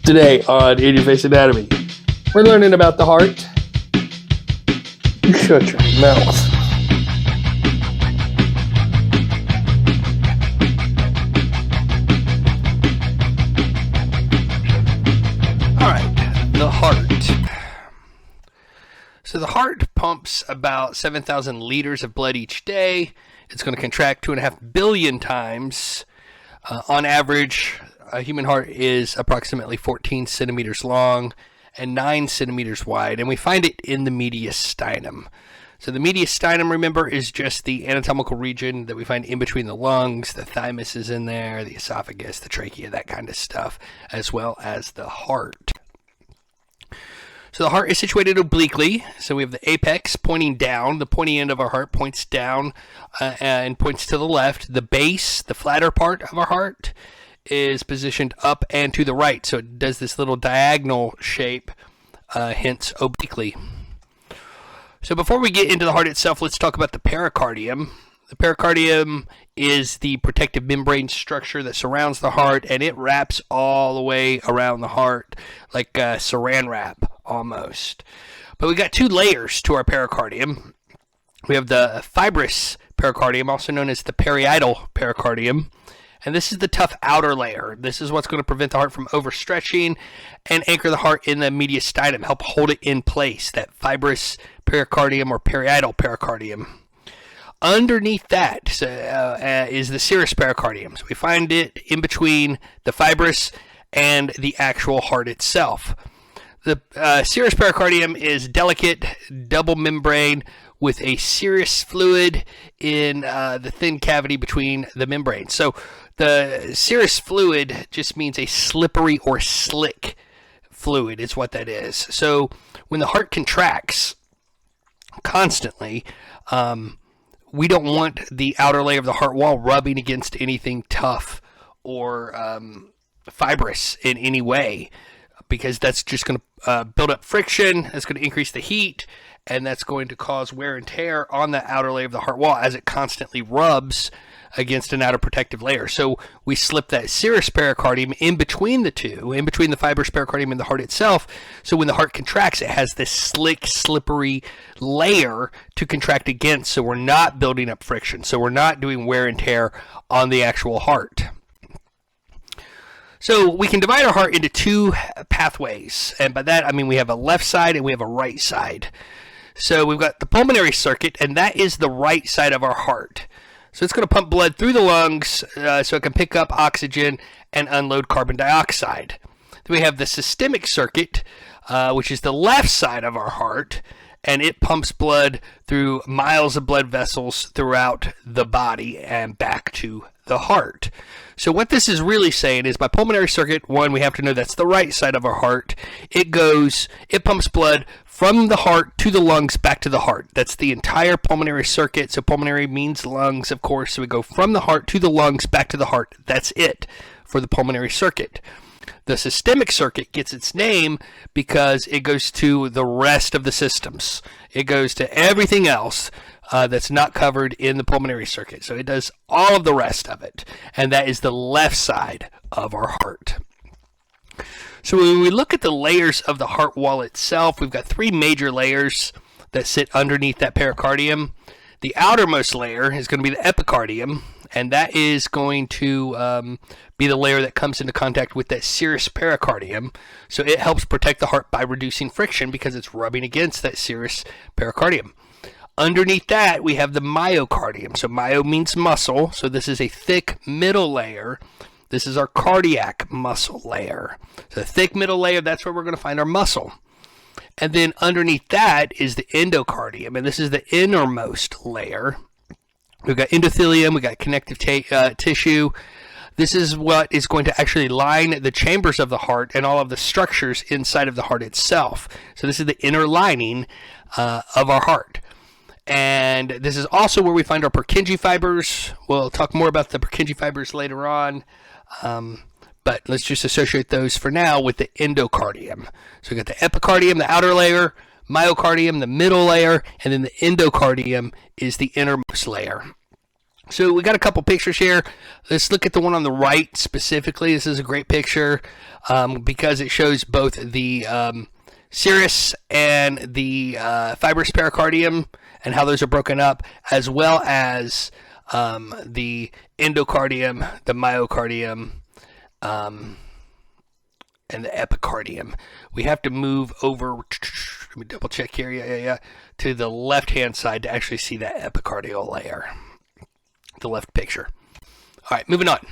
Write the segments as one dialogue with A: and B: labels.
A: Today on In Your Face Anatomy, we're learning about the heart. You shut your mouth. All right, the heart. So the heart pumps about 7,000 liters of blood each day. It's going to contract 2.5 billion times. On average, a human heart is approximately 14 centimeters long and 9 centimeters wide, and we find it in the mediastinum. So the mediastinum, remember, is just the anatomical region that we find in between the lungs. The thymus is in there, the esophagus, the trachea, that kind of stuff, as well as the heart. So the heart is situated obliquely. So we have the apex pointing down. The pointy end of our heart points down and points to the left. The base, the flatter part of our heart, is positioned up and to the right. So it does this little diagonal shape, hence obliquely. So before we get into the heart itself, let's talk about the pericardium. The pericardium is the protective membrane structure that surrounds the heart, and it wraps all the way around the heart like a saran wrap almost. But we got two layers to our pericardium. We have the fibrous pericardium, also known as the parietal pericardium. And this is the tough outer layer. This is what's going to prevent the heart from overstretching and anchor the heart in the mediastinum, help hold it in place, that fibrous pericardium or parietal pericardium. Underneath that is the serous pericardium. So we find it in between the fibrous and the actual heart itself. The serous pericardium is delicate, double membrane with a serous fluid in the thin cavity between the membranes. So the serous fluid just means a slippery or slick fluid is what that is. So when the heart contracts constantly, we don't want the outer layer of the heart wall rubbing against anything tough or fibrous in any way, because that's just going to build up friction, that's going to increase the heat, and that's going to cause wear and tear on the outer layer of the heart wall as it constantly rubs against an outer protective layer. So we slip that serous pericardium in between the two, in between the fibrous pericardium and the heart itself. So when the heart contracts, it has this slick, slippery layer to contract against. So we're not building up friction. So we're not doing wear and tear on the actual heart. So we can divide our heart into two pathways. And by that, I mean we have a left side and we have a right side. So we've got the pulmonary circuit, and that is the right side of our heart. So it's going to pump blood through the lungs so it can pick up oxygen and unload carbon dioxide. Then we have the systemic circuit, which is the left side of our heart, and it pumps blood through miles of blood vessels throughout the body and back to the heart. So what this is really saying is by pulmonary circuit, one, we have to know that's the right side of our heart. It pumps blood from the heart to the lungs back to the heart. That's the entire pulmonary circuit. So pulmonary means lungs, of course. So we go from the heart to the lungs back to the heart. That's it for the pulmonary circuit. The systemic circuit gets its name because it goes to the rest of the systems. It goes to everything else that's not covered in the pulmonary circuit. So it does all of the rest of it. And that is the left side of our heart. So when we look at the layers of the heart wall itself, we've got three major layers that sit underneath that pericardium. The outermost layer is going to be the epicardium, and that is going to be the layer that comes into contact with that serous pericardium. So it helps protect the heart by reducing friction because it's rubbing against that serous pericardium. Underneath that, we have the myocardium. So myo means muscle, so this is a thick middle layer. This is our cardiac muscle layer. So the thick middle layer, that's where we're going to find our muscle. And then underneath that is the endocardium, and this is the innermost layer. We've got endothelium, we've got connective tissue. This is what is going to actually line the chambers of the heart and all of the structures inside of the heart itself. So this is the inner lining of our heart. And this is also where we find our Purkinje fibers. We'll talk more about the Purkinje fibers later on. But let's just associate those for now with the endocardium. So we got the epicardium, the outer layer, myocardium, the middle layer, and then the endocardium is the innermost layer. So we got a couple pictures here. Let's look at the one on the right specifically. This is a great picture because it shows both the serous and the fibrous pericardium and how those are broken up, as well as the endocardium, the myocardium, and the epicardium. We have to move over, let me double check here, yeah, to the left-hand side to actually see that epicardial layer. The left picture. All right, moving on.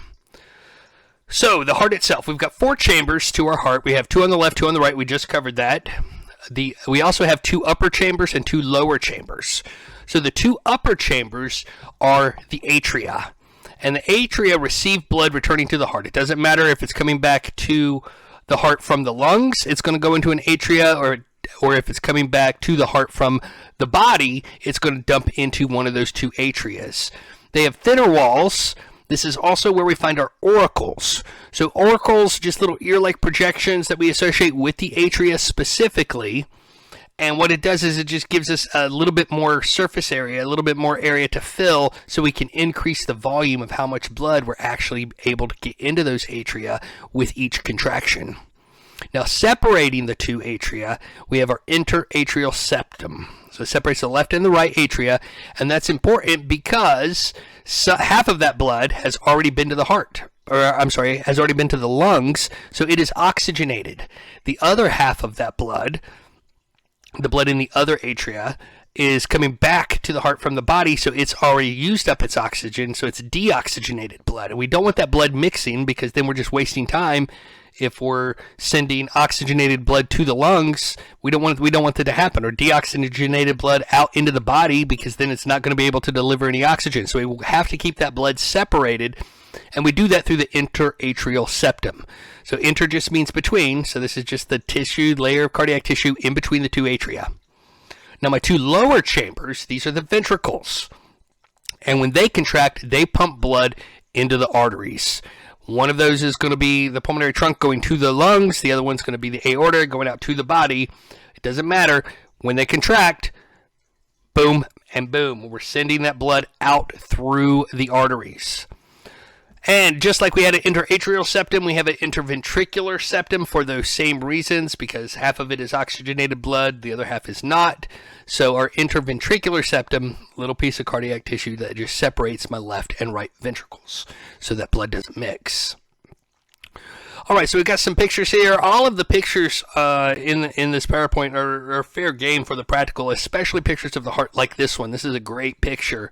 A: So, the heart itself, we've got 4 chambers to our heart. We have 2 on the left, 2 on the right. We just covered that. We also have 2 upper chambers and 2 lower chambers. So, the 2 upper chambers are the atria. And the atria receive blood returning to the heart. It doesn't matter if it's coming back to the heart from the lungs, it's going to go into an atria, or if it's coming back to the heart from the body, it's going to dump into one of those 2 atrias. They have thinner walls. This is also where we find our auricles. So auricles, just little ear-like projections that we associate with the atria specifically. And what it does is it just gives us a little bit more surface area, a little bit more area to fill, so we can increase the volume of how much blood we're actually able to get into those atria with each contraction. Now, separating the 2 atria, we have our interatrial septum. So it separates the left and the right atria, and that's important because half of that blood has already been to the heart, has already been to the lungs, so it is oxygenated. The other half of that blood, the blood in the other atria, is coming back to the heart from the body, so it's already used up its oxygen, so it's deoxygenated blood. And we don't want that blood mixing, because then we're just wasting time. If we're sending oxygenated blood to the lungs, we don't want that to happen, or deoxygenated blood out into the body, because then it's not going to be able to deliver any oxygen. So we have to keep that blood separated, and we do that through the interatrial septum. So inter just means between, so this is just the tissue, layer of cardiac tissue in between the 2 atria. Now my 2 lower chambers, these are the ventricles. And when they contract, they pump blood into the arteries. One of those is going to be the pulmonary trunk going to the lungs. The other one's going to be the aorta going out to the body. It doesn't matter. When they contract, boom and boom. We're sending that blood out through the arteries. And just like we had an interatrial septum, we have an interventricular septum for those same reasons, because half of it is oxygenated blood, the other half is not. So our interventricular septum, little piece of cardiac tissue that just separates my left and right ventricles so that blood doesn't mix. All right, so we've got some pictures here. All of the pictures in this PowerPoint are fair game for the practical, especially pictures of the heart like this one. This is a great picture.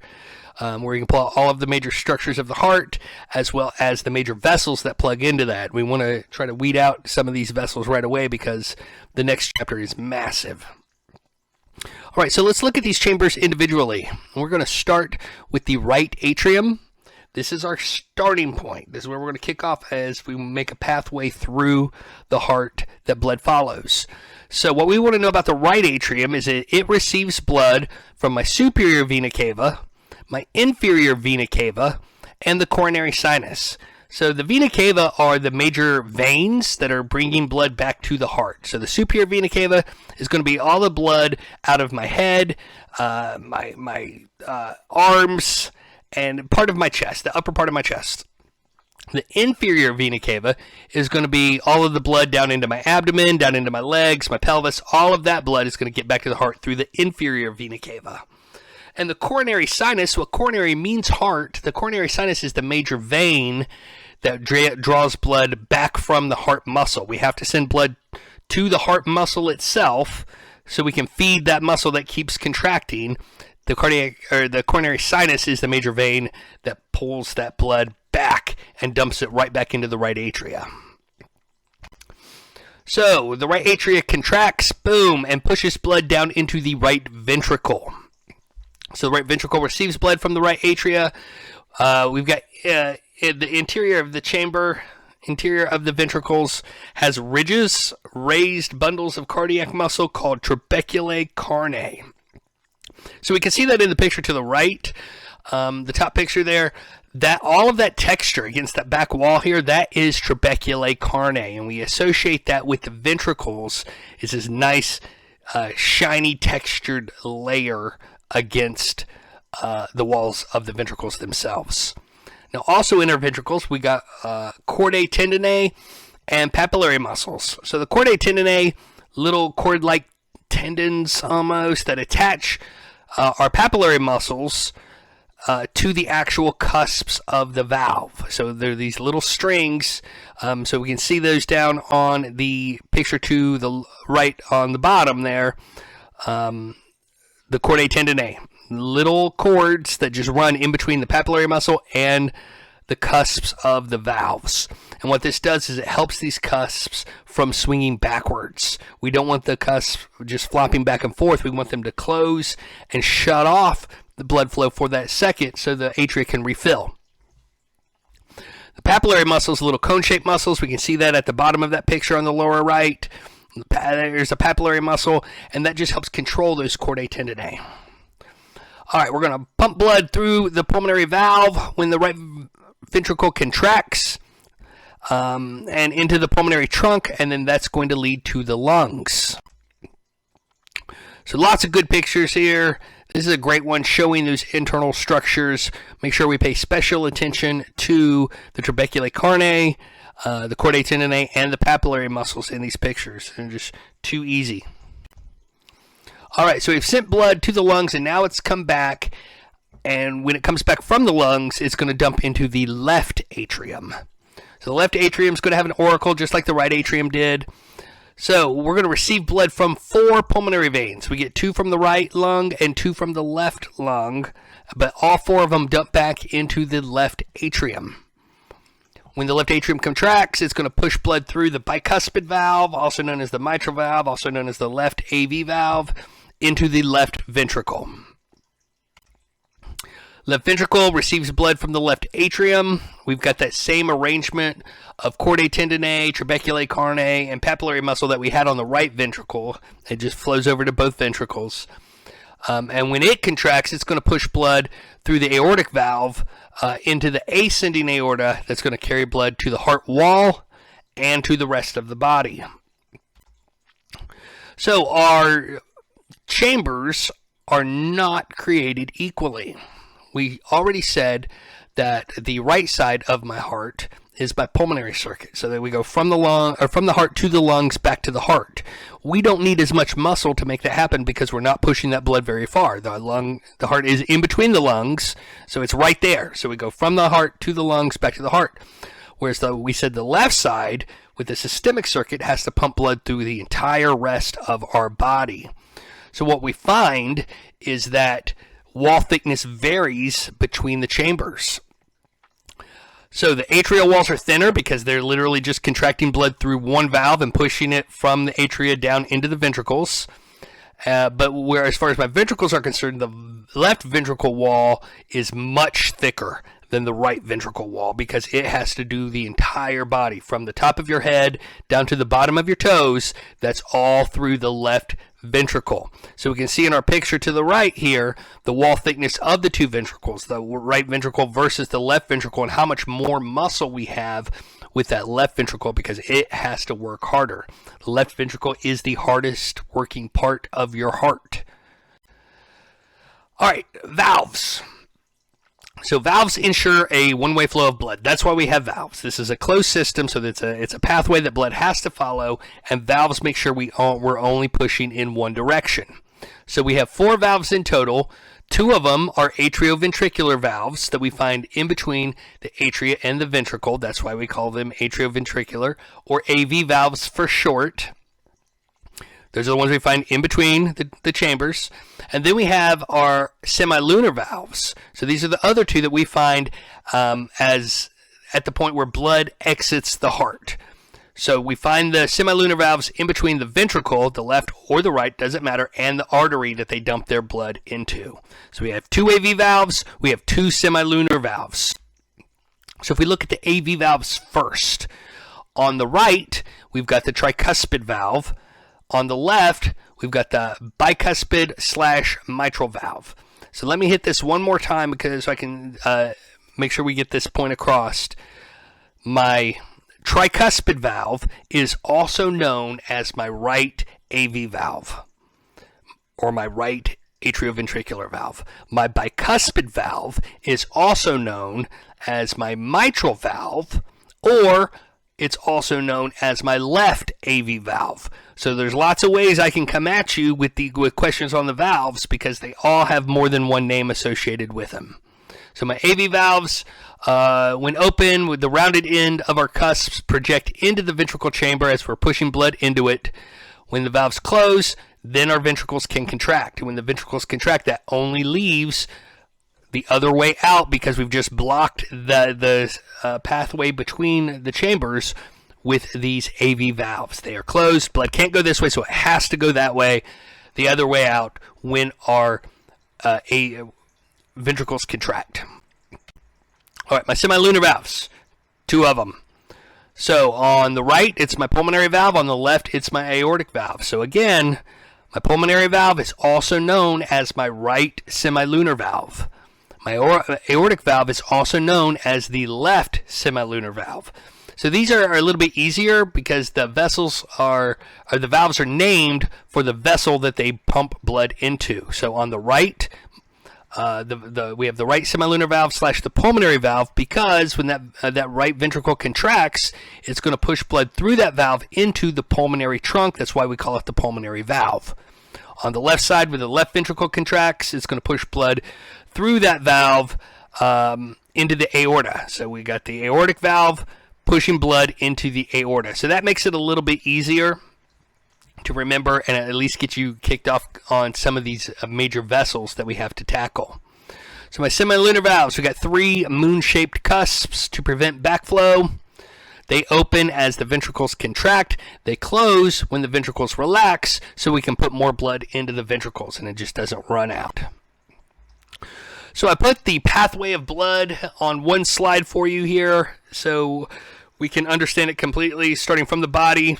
A: Where you can pull out all of the major structures of the heart, as well as the major vessels that plug into that. We want to try to weed out some of these vessels right away, because the next chapter is massive. All right, so let's look at these chambers individually. We're going to start with the right atrium. This is our starting point. This is where we're going to kick off as we make a pathway through the heart that blood follows. So what we want to know about the right atrium is that it receives blood from my superior vena cava, my inferior vena cava, and the coronary sinus. So the vena cava are the major veins that are bringing blood back to the heart. So the superior vena cava is going to be all the blood out of my head, my arms, and part of my chest, the upper part of my chest. The inferior vena cava is going to be all of the blood down into my abdomen, down into my legs, my pelvis. All of that blood is going to get back to the heart through the inferior vena cava. And the coronary sinus, well, coronary means heart. The coronary sinus is the major vein that draws blood back from the heart muscle. We have to send blood to the heart muscle itself so we can feed that muscle that keeps contracting. The coronary sinus is the major vein that pulls that blood back and dumps it right back into the right atria. So the right atria contracts, boom, and pushes blood down into the right ventricle. So the right ventricle receives blood from the right atria. We've got the interior of the chamber, interior of the ventricles has ridges, raised bundles of cardiac muscle called trabeculae carnae. So we can see that in the picture to the right, the top picture there, that all of that texture against that back wall here, that is trabeculae carnae, and we associate that with the ventricles is this nice, shiny textured layer against the walls of the ventricles themselves. Now, also in our ventricles, we got chordae tendineae and papillary muscles. So the chordae tendineae, little cord-like tendons almost that attach our papillary muscles to the actual cusps of the valve. So they're these little strings. So we can see those down on the picture to the right on the bottom there. The chordae tendineae, little cords that just run in between the papillary muscle and the cusps of the valves. And what this does is it helps these cusps from swinging backwards. We don't want the cusps just flopping back and forth. We want them to close and shut off the blood flow for that second so the atria can refill. The papillary muscles, little cone-shaped muscles, we can see that at the bottom of that picture on the lower right. There's a papillary muscle, and that just helps control those chordae tendineae. All right, we're going to pump blood through the pulmonary valve when the right ventricle contracts and into the pulmonary trunk, and then that's going to lead to the lungs. So lots of good pictures here. This is a great one showing those internal structures. Make sure we pay special attention to the trabeculae carneae, the chordae tendineae, and the papillary muscles in these pictures. They're just too easy. All right, so we've sent blood to the lungs, and now it's come back. And when it comes back from the lungs, it's going to dump into the left atrium. So the left atrium is going to have an auricle, just like the right atrium did. So we're going to receive blood from 4 pulmonary veins. We get 2 from the right lung and 2 from the left lung, but all 4 of them dump back into the left atrium. When the left atrium contracts, it's going to push blood through the bicuspid valve, also known as the mitral valve, also known as the left AV valve, into the left ventricle. Left ventricle receives blood from the left atrium. We've got that same arrangement of chordae tendineae, trabeculae carneae, and papillary muscle that we had on the right ventricle. It just flows over to both ventricles. And when it contracts, it's going to push blood through the aortic valve into the ascending aorta that's going to carry blood to the heart wall and to the rest of the body. So our chambers are not created equally. We already said that the right side of my heart is my pulmonary circuit, so that we go from the lung or from the heart to the lungs back to the heart. We don't need as much muscle to make that happen because we're not pushing that blood very far. The heart is in between the lungs, so it's right there. So we go from the heart to the lungs back to the heart. Whereas we said the left side with the systemic circuit has to pump blood through the entire rest of our body. So what we find is that wall thickness varies between the chambers. So the atrial walls are thinner because they're literally just contracting blood through one valve and pushing it from the atria down into the ventricles. But where, as far as my ventricles are concerned, the left ventricle wall is much thicker than the right ventricle wall because it has to do the entire body from the top of your head down to the bottom of your toes. That's all through the left ventricle. So we can see in our picture to the right here the wall thickness of the two ventricles, the right ventricle versus the left ventricle, and how much more muscle we have with that left ventricle because it has to work harder. The left ventricle is the hardest working part of your heart. All right, valves. So valves ensure a one-way flow of blood. That's why we have valves. This is a closed system, so it's a pathway that blood has to follow, and valves make sure we're only pushing in one direction. So we have 4 valves in total. 2 of them are atrioventricular valves that we find in between the atria and the ventricle. That's why we call them atrioventricular, or AV valves for short. Those are the ones we find in between the chambers. And then we have our semilunar valves. So these are the other 2 that we find as at the point where blood exits the heart. So we find the semilunar valves in between the ventricle, the left or the right, doesn't matter, and the artery that they dump their blood into. So we have 2 AV valves, we have 2 semilunar valves. So if we look at the AV valves first, on the right, we've got the tricuspid valve. On the left, we've got the bicuspid/mitral valve. So let me hit this one more time because I can make sure we get this point across. My tricuspid valve is also known as my right AV valve or my right atrioventricular valve. My bicuspid valve is also known as my mitral valve, or it's also known as my left AV valve. So there's lots of ways I can come at you with questions on the valves, because they all have more than one name associated with them. So my AV valves, when open, with the rounded end of our cusps project into the ventricle chamber as we're pushing blood into it. When the valves close, then our ventricles can contract. And when the ventricles contract, that only leaves the other way out, because we've just blocked the pathway between the chambers with these AV valves. They are closed. Blood can't go this way, so it has to go that way, the other way out, when our ventricles contract. All right, my semilunar valves, 2 of them. So on the right, it's my pulmonary valve. On the left, it's my aortic valve. So again, my pulmonary valve is also known as my right semilunar valve. My aortic valve is also known as the left semilunar valve. So these are a little bit easier, because the vessels the valves are named for the vessel that they pump blood into. So on the right, we have the right semilunar valve / the pulmonary valve, because when that right ventricle contracts, it's going to push blood through that valve into the pulmonary trunk. That's why we call it the pulmonary valve. On the left side, where the left ventricle contracts, it's going to push blood through that valve into the aorta. So we got the aortic valve pushing blood into the aorta. So that makes it a little bit easier to remember, and at least get you kicked off on some of these major vessels that we have to tackle. So my semilunar valves, we got 3 moon-shaped cusps to prevent backflow. They open as the ventricles contract. They close when the ventricles relax, so we can put more blood into the ventricles and it just doesn't run out. So I put the pathway of blood on one slide for you here, so we can understand it completely. Starting from the body,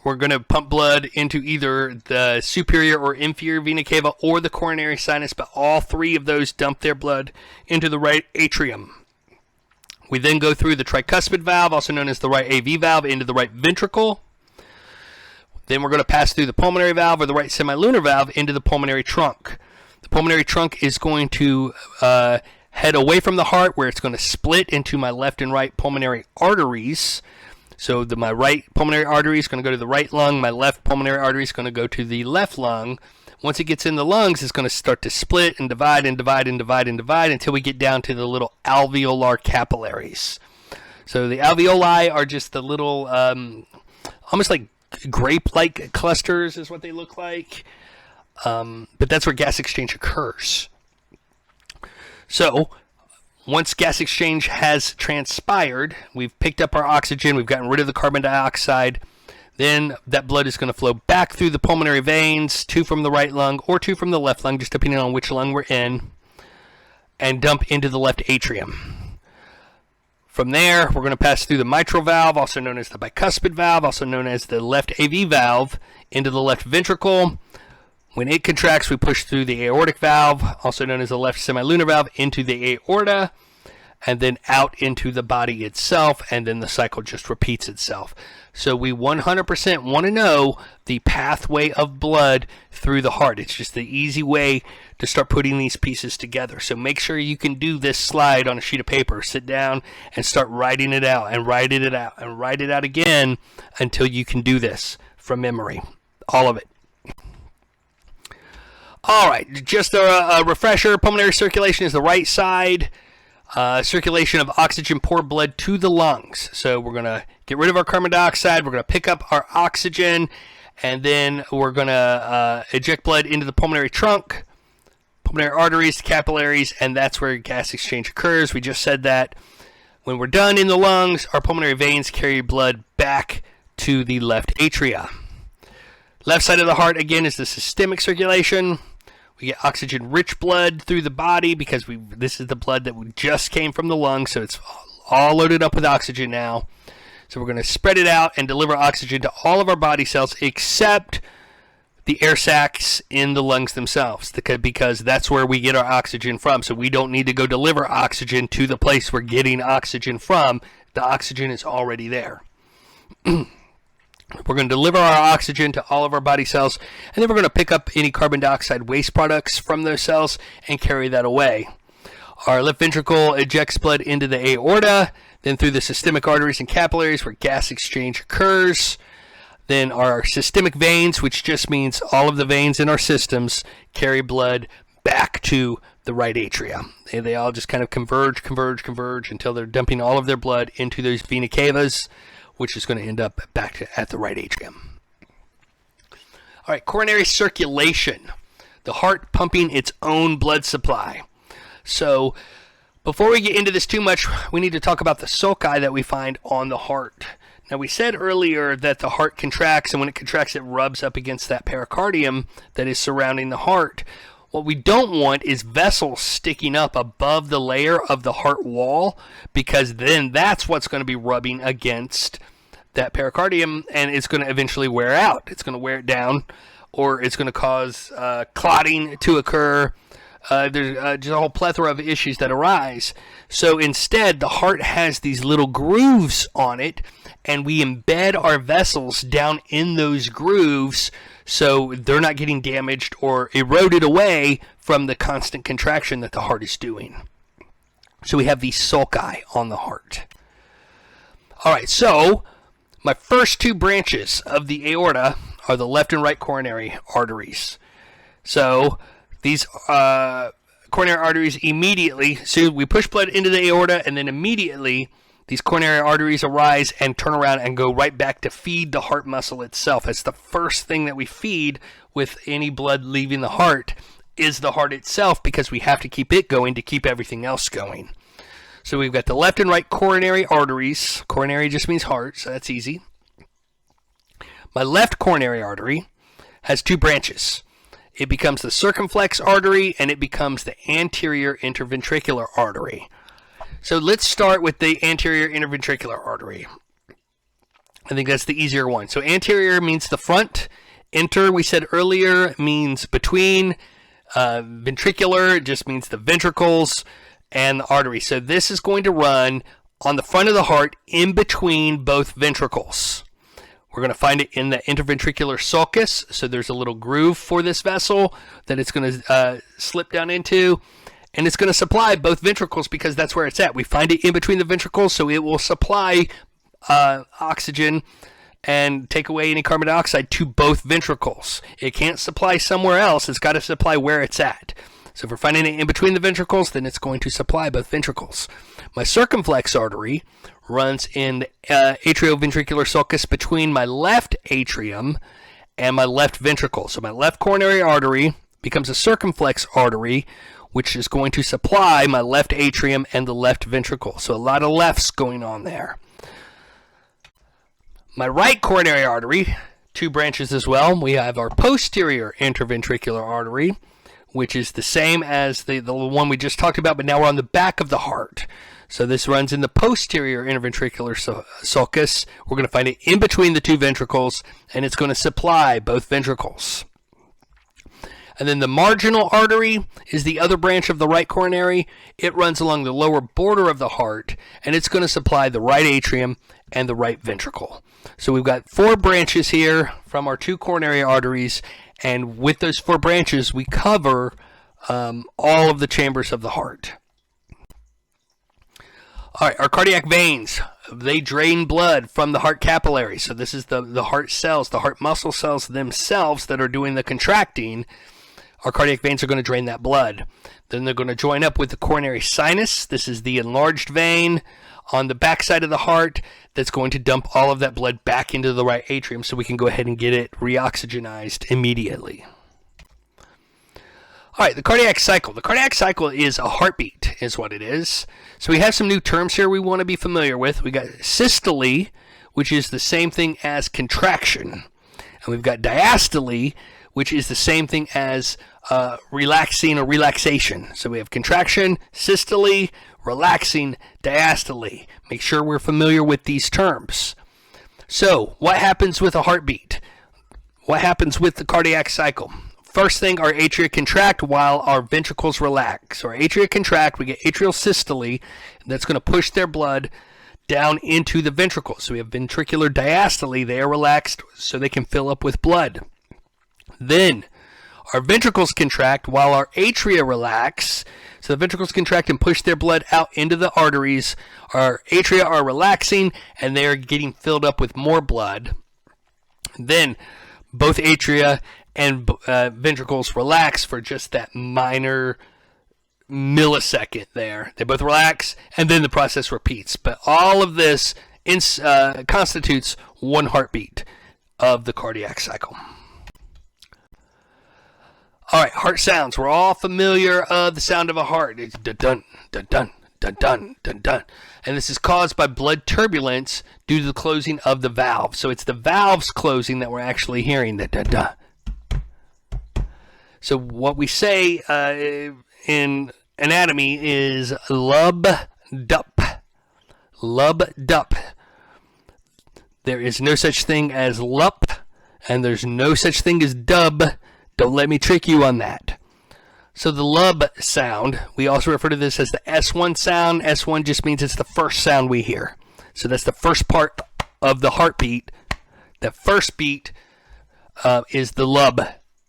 A: we're going to pump blood into either the superior or inferior vena cava or the coronary sinus, but all 3 of those dump their blood into the right atrium. We then go through the tricuspid valve, also known as the right AV valve, into the right ventricle. Then we're going to pass through the pulmonary valve, or the right semilunar valve, into the pulmonary trunk. The pulmonary trunk is going to head away from the heart, where it's going to split into my left and right pulmonary arteries. So my right pulmonary artery is going to go to the right lung. My left pulmonary artery is going to go to the left lung. Once it gets in the lungs, it's going to start to split and divide and divide and divide and divide until we get down to the little alveolar capillaries. So the alveoli are just the little, almost like grape-like clusters is what they look like. But that's where gas exchange occurs. So once gas exchange has transpired, we've picked up our oxygen, we've gotten rid of the carbon dioxide, then that blood is going to flow back through the pulmonary veins, 2 from the right lung or 2 from the left lung, just depending on which lung we're in, and dump into the left atrium. From there, we're going to pass through the mitral valve, also known as the bicuspid valve, also known as the left AV valve, into the left ventricle. When it contracts, we push through the aortic valve, also known as the left semilunar valve, into the aorta, and then out into the body itself, and then the cycle just repeats itself. So we 100% want to know the pathway of blood through the heart. It's just the easy way to start putting these pieces together. So make sure you can do this slide on a sheet of paper. Sit down and start writing it out, and write it out, and write it out again until you can do this from memory. All of it. All right, just a refresher. Pulmonary circulation is the right side. Circulation of oxygen-poor blood to the lungs. So we're going to get rid of our carbon dioxide. We're going to pick up our oxygen, and then we're going to eject blood into the pulmonary trunk, pulmonary arteries, capillaries, and that's where gas exchange occurs. We just said that. When we're done in the lungs, our pulmonary veins carry blood back to the left atria. Left side of the heart, again, is the systemic circulation. We get oxygen-rich blood through the body because this is the blood that just came from the lungs, so it's all loaded up with oxygen now. So we're going to spread it out and deliver oxygen to all of our body cells except the air sacs in the lungs themselves, because that's where we get our oxygen from. So we don't need to go deliver oxygen to the place we're getting oxygen from. The oxygen is already there. We're going to deliver our oxygen to all of our body cells, and then we're going to pick up any carbon dioxide waste products from those cells and carry that away. Our left ventricle ejects blood into the aorta, then through the systemic arteries and capillaries where gas exchange occurs. Then our systemic veins, which just means all of the veins in our systems, carry blood back to the right atria. They all just kind of converge until they're dumping all of their blood into those vena cavas, which is going to end up at the right atrium. All right, coronary circulation. The heart pumping its own blood supply. So before we get into this too much, we need to talk about the sulci that we find on the heart. Now, we said earlier that the heart contracts, and when it contracts, it rubs up against that pericardium that is surrounding the heart. What we don't want is vessels sticking up above the layer of the heart wall, because then that's what's going to be rubbing against that pericardium, and it's going to eventually wear out. It's going to wear it down, or it's going to cause clotting to occur. There's just a whole plethora of issues that arise. So instead, the heart has these little grooves on it, and we embed our vessels down in those grooves so they're not getting damaged or eroded away from the constant contraction that the heart is doing. So we have these sulci on the heart. All right, so my first two branches of the aorta are the left and right coronary arteries. So these coronary arteries immediately, so we push blood into the aorta, and then immediately these coronary arteries arise and turn around and go right back to feed the heart muscle itself. It's the first thing that we feed with any blood leaving the heart is the heart itself, because we have to keep it going to keep everything else going. So we've got the left and right coronary arteries. Coronary just means heart, so that's easy. My left coronary artery has two branches. It becomes the circumflex artery, and it becomes the anterior interventricular artery. So let's start with the anterior interventricular artery. I think that's the easier one. So anterior means the front. Inter, we said earlier, means between. Ventricular just means the ventricles and the artery. So this is going to run on the front of the heart in between both ventricles. We're going to find it in the interventricular sulcus. So there's a little groove for this vessel that it's going to slip down into. And it's going to supply both ventricles because that's where it's at. We find it in between the ventricles, so it will supply oxygen and take away any carbon dioxide to both ventricles. It can't supply somewhere else. It's got to supply where it's at. So if we're finding it in between the ventricles, then it's going to supply both ventricles. My circumflex artery runs in the atrioventricular sulcus between my left atrium and my left ventricle. So my left coronary artery becomes a circumflex artery, which is going to supply my left atrium and the left ventricle. So a lot of lefts going on there. My right coronary artery, two branches as well. We have our posterior interventricular artery, which is the same as the one we just talked about, but now we're on the back of the heart. So this runs in the posterior interventricular sulcus. We're going to find it in between the two ventricles, and it's going to supply both ventricles. And then the marginal artery is the other branch of the right coronary. It runs along the lower border of the heart, and it's going to supply the right atrium and the right ventricle. So we've got four branches here from our two coronary arteries, and with those four branches, we cover all of the chambers of the heart. All right, our cardiac veins, they drain blood from the heart capillaries. So this is the heart cells, the heart muscle cells themselves that are doing the contracting. Our cardiac veins are going to drain that blood. Then they're going to join up with the coronary sinus. This is the enlarged vein on the backside of the heart that's going to dump all of that blood back into the right atrium so we can go ahead and get it reoxygenized immediately. All right, the cardiac cycle. The cardiac cycle is a heartbeat, is what it is. So we have some new terms here we want to be familiar with. We got systole, which is the same thing as contraction. And we've got diastole, which is the same thing as relaxing or relaxation. So we have contraction, systole, relaxing, diastole. Make sure we're familiar with these terms. So what happens with a heartbeat? What happens with the cardiac cycle? First thing, our atria contract while our ventricles relax. So our atria contract, we get atrial systole, that's going to push their blood down into the ventricles. So we have ventricular diastole. They are relaxed so they can fill up with blood. Then our ventricles contract while our atria relax. So the ventricles contract and push their blood out into the arteries. Our atria are relaxing and they are getting filled up with more blood. Then both atria and ventricles relax for just that minor millisecond there. They both relax and then the process repeats. But all of this constitutes one heartbeat of the cardiac cycle. All right, heart sounds. We're all familiar of the sound of a heart. It's dun-dun, dun-dun, dun-dun, dun-dun. And this is caused by blood turbulence due to the closing of the valve. So it's the valves closing that we're actually hearing, the dun-dun. So what we say in anatomy is lub-dup. Lub-dup. There is no such thing as lup, and there's no such thing as dub. Don't let me trick you on that. So the lub sound, we also refer to this as the S1 sound. S1 just means it's the first sound we hear. So that's the first part of the heartbeat. The first beat is the lub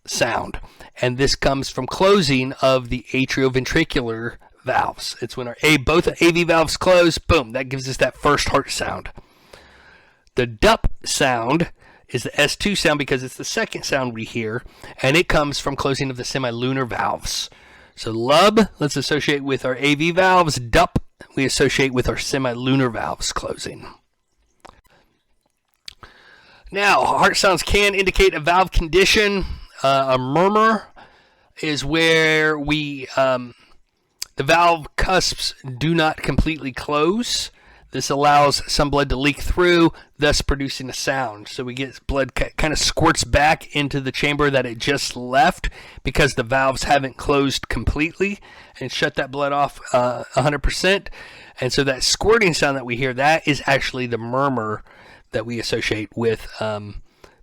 A: sound. And this comes from closing of the atrioventricular valves. It's when both AV valves close, boom, that gives us that first heart sound. The dup sound is the S2 sound because it's the second sound we hear, and it comes from closing of the semilunar valves. So lub, let's associate with our AV valves. Dup, we associate with our semilunar valves closing. Now, heart sounds can indicate a valve condition. A murmur is where the valve cusps do not completely close. This allows some blood to leak through, thus producing a sound. So we get blood kind of squirts back into the chamber that it just left because the valves haven't closed completely and shut that blood off 100%. And so that squirting sound that we hear, that is actually the murmur that we associate with the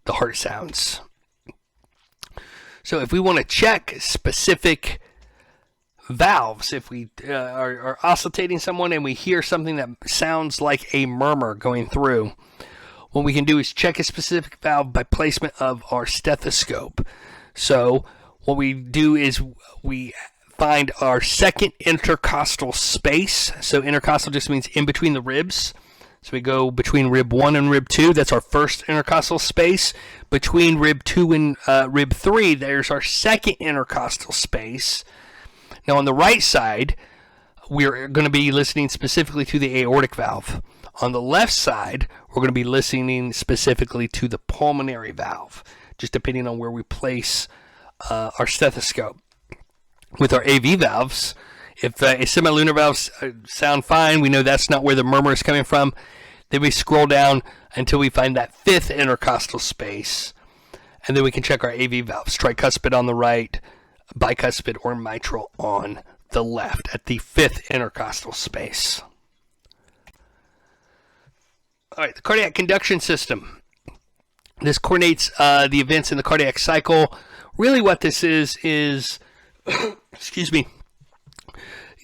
A: heart sounds. So if we want to check specific valves, if we are oscillating someone and we hear something that sounds like a murmur going through, what we can do is check a specific valve by placement of our stethoscope. So what we do is we find our second intercostal space. So intercostal just means in between the ribs. So we go between rib 1 and rib 2. That's our first intercostal space. Between rib 2 and rib 3, there's our second intercostal space. Now on the right side, we're going to be listening specifically to the aortic valve. On the left side, we're going to be listening specifically to the pulmonary valve, just depending on where we place our stethoscope. With our AV valves, if semilunar valves sound fine, we know that's not where the murmur is coming from. Then we scroll down until we find that fifth intercostal space, and then we can check our AV valves, tricuspid on the right, bicuspid or mitral on the left at the fifth intercostal space. All right, the cardiac conduction system. This coordinates the events in the cardiac cycle. Really what this is excuse me,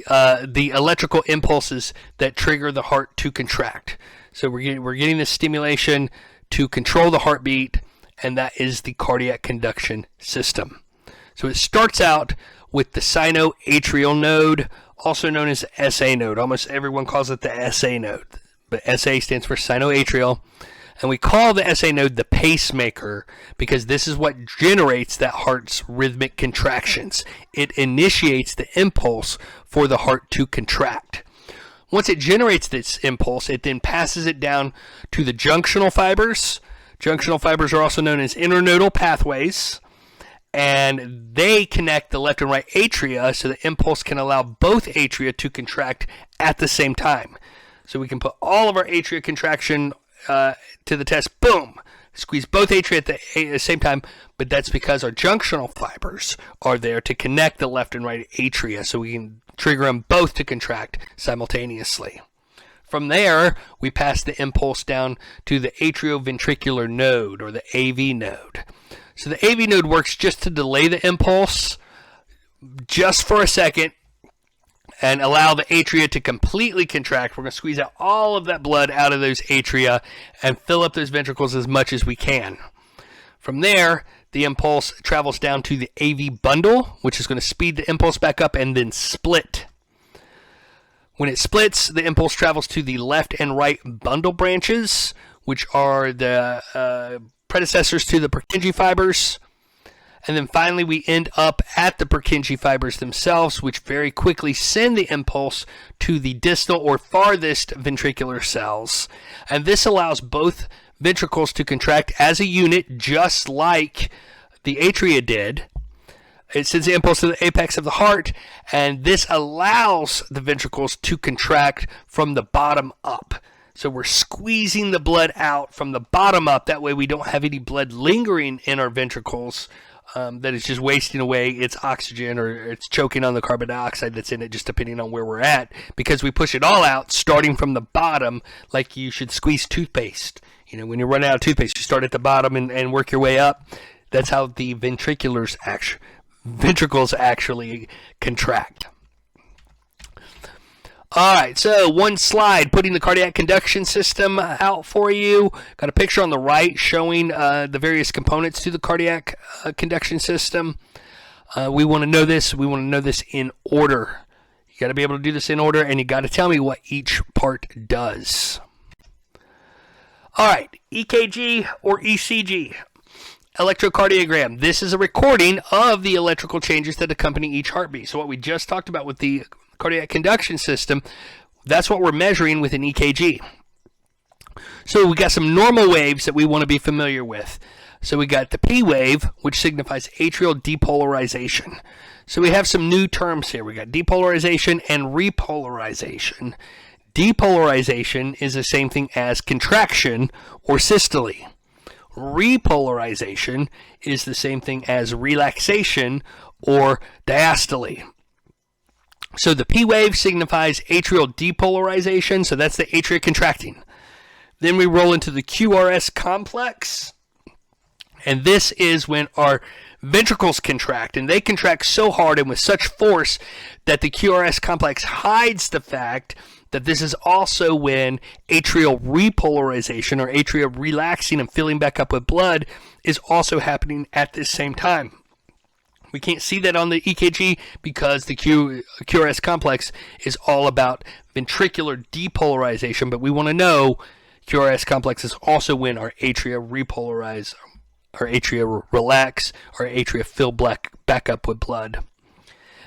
A: the electrical impulses that trigger the heart to contract. So we're getting this stimulation to control the heartbeat, and that is the cardiac conduction system. So it starts out with the sinoatrial node, also known as the SA node. Almost everyone calls it the SA node, but SA stands for sinoatrial. And we call the SA node the pacemaker because this is what generates that heart's rhythmic contractions. It initiates the impulse for the heart to contract. Once it generates this impulse, it then passes it down to the junctional fibers. Junctional fibers are also known as internodal pathways, and they connect the left and right atria so the impulse can allow both atria to contract at the same time. So we can put all of our atria contraction to the test, boom, squeeze both atria at the same time, but that's because our junctional fibers are there to connect the left and right atria so we can trigger them both to contract simultaneously. From there, we pass the impulse down to the atrioventricular node, or the AV node. So the AV node works just to delay the impulse just for a second, and allow the atria to completely contract. We're going to squeeze out all of that blood out of those atria and fill up those ventricles as much as we can. From there, the impulse travels down to the AV bundle, which is going to speed the impulse back up and then split. When it splits, the impulse travels to the left and right bundle branches, which are the predecessors to the Purkinje fibers. And then finally, we end up at the Purkinje fibers themselves, which very quickly send the impulse to the distal or farthest ventricular cells. And this allows both ventricles to contract as a unit, just like the atria did. It sends the impulse to the apex of the heart, and this allows the ventricles to contract from the bottom up. So we're squeezing the blood out from the bottom up. That way we don't have any blood lingering in our ventricles that is just wasting away its oxygen, or it's choking on the carbon dioxide that's in it, just depending on where we're at, because we push it all out starting from the bottom, like you should squeeze toothpaste. You know, when you run out of toothpaste, you start at the bottom and work your way up. That's how the ventricles actually contract. All right, so one slide putting the cardiac conduction system out for you. Got a picture on the right showing the various components to the cardiac conduction system. We want to know this. We want to know this in order. You got to be able to do this in order, and you got to tell me what each part does. All right, EKG or ECG. Electrocardiogram. This is a recording of the electrical changes that accompany each heartbeat. So what we just talked about with the cardiac conduction system, that's what we're measuring with an EKG. So we got some normal waves that we want to be familiar with. So we got the P wave, which signifies atrial depolarization. So we have some new terms here. We got depolarization and repolarization. Depolarization is the same thing as contraction or systole. Repolarization is the same thing as relaxation or diastole. So the P wave signifies atrial depolarization, so that's the atria contracting. Then we roll into the QRS complex, and this is when our ventricles contract, and they contract so hard and with such force that the QRS complex hides the fact that this is also when atrial repolarization, or atria relaxing and filling back up with blood, is also happening at the same time. We can't see that on the EKG because the QRS complex is all about ventricular depolarization, but we want to know QRS complex is also when our atria repolarize, our atria relax, our atria fill back up with blood.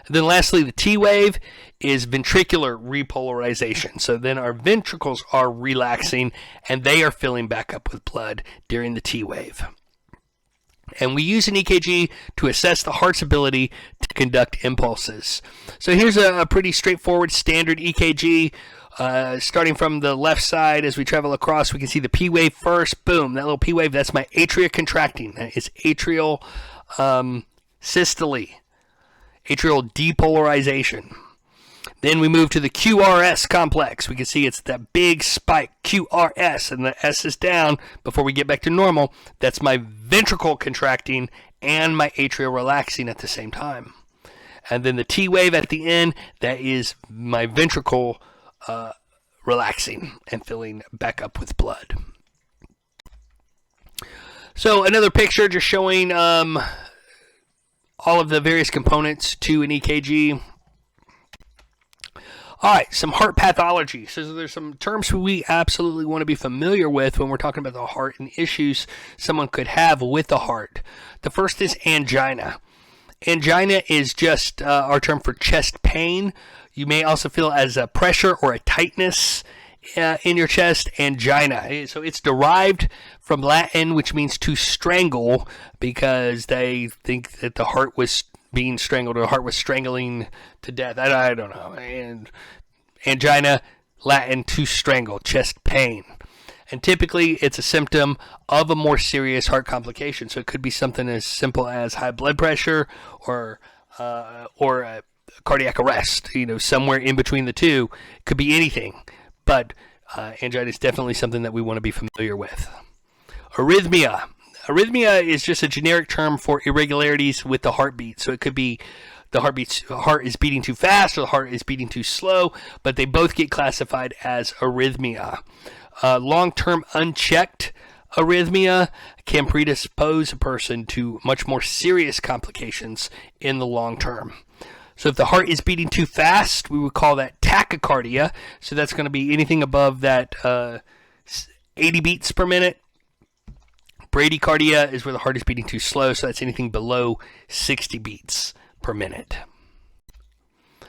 A: And then lastly, the T wave is ventricular repolarization. So then our ventricles are relaxing and they are filling back up with blood during the T wave. And we use an EKG to assess the heart's ability to conduct impulses. So here's a pretty straightforward standard EKG. Starting from the left side as we travel across, we can see the P wave first. Boom, that little P wave, that's my atria contracting. That is atrial systole, atrial depolarization. Then we move to the QRS complex. We can see it's that big spike, QRS, and the S is down before we get back to normal. That's my ventricle contracting and my atria relaxing at the same time. And then the T wave at the end, that is my ventricle relaxing and filling back up with blood. So another picture just showing all of the various components to an EKG. All right, some heart pathology. So there's some terms we absolutely want to be familiar with when we're talking about the heart and issues someone could have with the heart. The first is angina. Angina is just our term for chest pain. You may also feel as a pressure or a tightness in your chest, angina. So it's derived from Latin, which means to strangle, because they think that the heart was being strangled, or the heart was strangling to death. I don't know. And angina, Latin, to strangle, chest pain. And typically it's a symptom of a more serious heart complication. So it could be something as simple as high blood pressure or a cardiac arrest, somewhere in between the two. It could be anything. But angina is definitely something that we want to be familiar with. Arrhythmia. Arrhythmia is just a generic term for irregularities with the heartbeat. So it could be the heart is beating too fast or the heart is beating too slow, but they both get classified as arrhythmia. Long-term unchecked arrhythmia can predispose a person to much more serious complications in the long term. So if the heart is beating too fast, we would call that tachycardia. So that's going to be anything above that 80 beats per minute. Bradycardia is where the heart is beating too slow, so that's anything below 60 beats per minute. All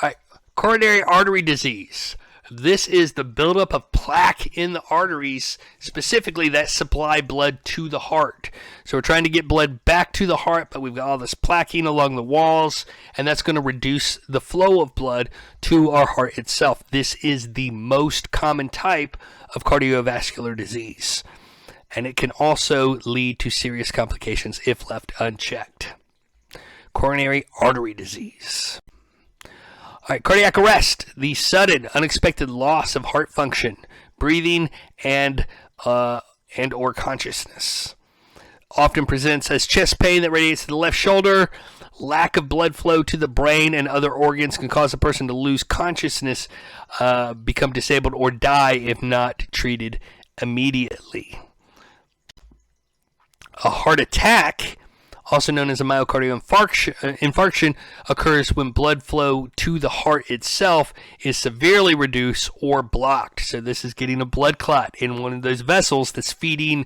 A: right, coronary artery disease. This is the buildup of plaque in the arteries, specifically that supply blood to the heart. So we're trying to get blood back to the heart, but we've got all this plaquing along the walls, and that's going to reduce the flow of blood to our heart itself. This is the most common type of cardiovascular disease, and it can also lead to serious complications if left unchecked. Coronary artery disease. All right, cardiac arrest, the sudden, unexpected loss of heart function, breathing, and or consciousness. Often presents as chest pain that radiates to the left shoulder. Lack of blood flow to the brain and other organs can cause a person to lose consciousness, become disabled, or die if not treated immediately. A heart attack, also known as a myocardial infarction, occurs when blood flow to the heart itself is severely reduced or blocked. So this is getting a blood clot in one of those vessels that's feeding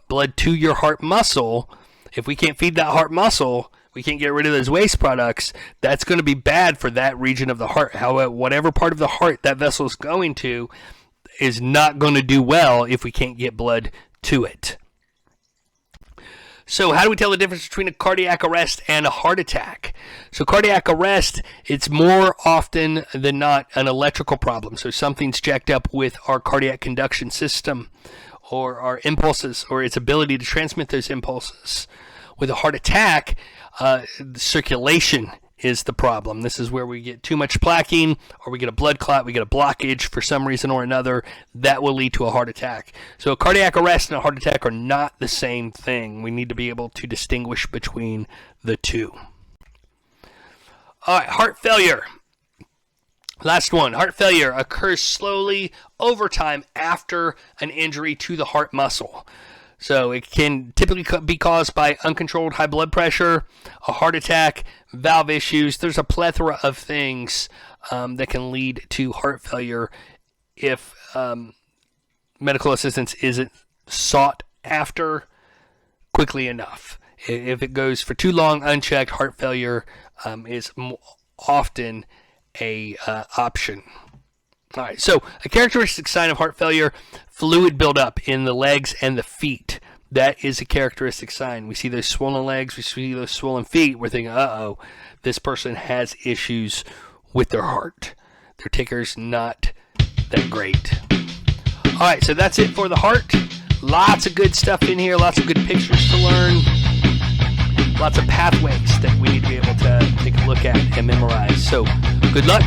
A: blood to your heart muscle. If we can't feed that heart muscle, we can't get rid of those waste products. That's going to be bad for that region of the heart. However, whatever part of the heart that vessel is going to is not going to do well if we can't get blood to it. So how do we tell the difference between a cardiac arrest and a heart attack? So cardiac arrest, it's more often than not an electrical problem. So something's jacked up with our cardiac conduction system or our impulses or its ability to transmit those impulses. With a heart attack, the circulation is the problem. This is where we get too much plaquing, or we get a blood clot, we get a blockage for some reason or another. That will lead to a heart attack. So a cardiac arrest and a heart attack are not the same thing. We need to be able to distinguish between the two. All right, heart failure. Last one. Heart failure occurs slowly over time after an injury to the heart muscle. So it can typically be caused by uncontrolled high blood pressure, a heart attack, valve issues. There's a plethora of things that can lead to heart failure if medical assistance isn't sought after quickly enough. If it goes for too long unchecked, heart failure is often a option. All right, so a characteristic sign of heart failure, fluid buildup in the legs and the feet. That is a characteristic sign. We see those swollen legs, we see those swollen feet. We're thinking, uh-oh, this person has issues with their heart. Their ticker's not that great. All right, so that's it for the heart. Lots of good stuff in here, lots of good pictures to learn, lots of pathways that we need to be able to take a look at and memorize. So good luck.